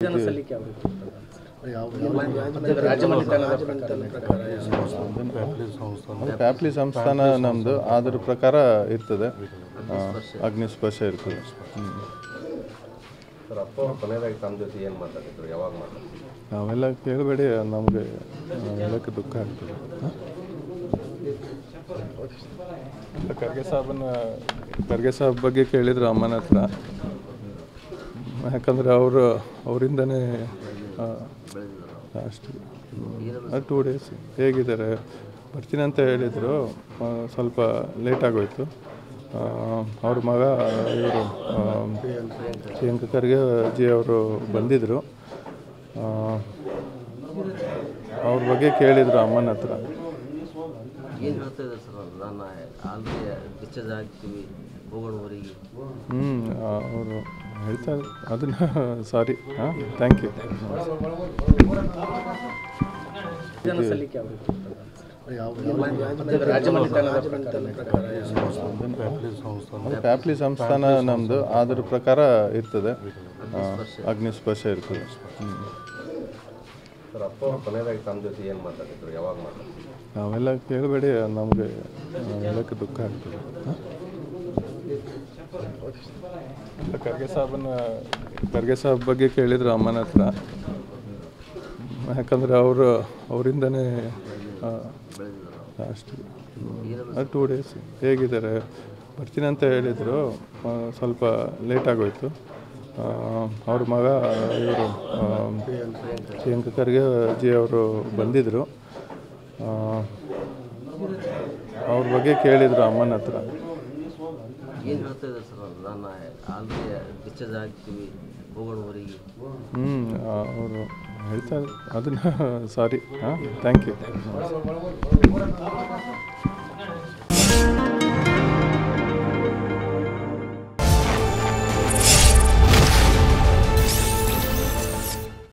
ಸಲ್ಲಿಕೆ ಪ್ಯಾಪ್ಲಿ ಸಂಸ್ಥಾನ ನಮ್ಮದು ಅದರ ಪ್ರಕಾರ ಇರ್ತದೆ. ಅಗ್ನಿಸ್ಪರ್ಶ ಇರ್ತದೆ. ನಾವೆಲ್ಲ ಕೇಳಬೇಡಿ, ನಮಗೆ ಹೇಳೋಕ್ಕೆ ದುಃಖ ಆಗ್ತದೆ. ಖರ್ಗೆ ಸಾಬ್ ಬಗ್ಗೆ ಕೇಳಿದ್ರು ಅಮ್ಮನ ಹತ್ರ. ಯಾಕಂದರೆ ಅವರಿಂದನೇ ಅಷ್ಟು 2 ಡೇಸ್ ಹೇಗಿದ್ದಾರೆ ಬರ್ತೀನಿ ಅಂತ ಹೇಳಿದರು. ಸ್ವಲ್ಪ ಲೇಟ್ ಆಗೋಯ್ತು. ಅವ್ರ ಮಗ ಇವರು ಪ್ರಿಯಾಂಕ ಖರ್ಗೆ ಜಿ ಅವರು ಬಂದಿದ್ದರು. ಅವ್ರ ಬಗ್ಗೆ ಕೇಳಿದರು ಅಮ್ಮನ ಹತ್ರ. ಅವರು ಹೇಳ್ತಾರೆ ಅದನ್ನು. ಸಾರಿ, ಥ್ಯಾಂಕ್ ಯು. ಪ್ಯಾಪ್ಲಿ ಸಂಸ್ಥಾನ ನಮ್ಮದು ಅದರ ಪ್ರಕಾರ ಇರ್ತದೆ. ಅಗ್ನಿಸ್ಪರ್ಶ ಇರ್ತದೆ. ನಾವೆಲ್ಲ ಕೇಳಬೇಡಿ, ನಮಗೆ ಹೇಳೋಕ್ಕೆ ದುಃಖ ಆಗ್ತದೆ. ಖರ್ಗೆ ಸಾಬ್ ಬಗ್ಗೆ ಕೇಳಿದ್ರು ಅಮ್ಮನ ಹತ್ರ. ಯಾಕಂದರೆ ಅವರಿಂದನೇ ಅಷ್ಟು 2 ಡೇಸ್ ಹೇಗಿದ್ದಾರೆ ಬರ್ತೀನಿ ಅಂತ ಹೇಳಿದರು. ಸ್ವಲ್ಪ ಲೇಟ್ ಆಗೋಯ್ತು. ಅವ್ರ ಮಗ ಇವರು ಪ್ರಿಯಾಂಕ ಖರ್ಗೆ ಜಿ ಅವರು ಬಂದಿದ್ದರು. ಅವ್ರ ಬಗ್ಗೆ ಕೇಳಿದರು ಅಮ್ಮನ ಹತ್ರ. ಅವರು ಹೇಳ್ತಾರೆ ಅದನ್ನು. ಸಾರಿ, ಥ್ಯಾಂಕ್ ಯು.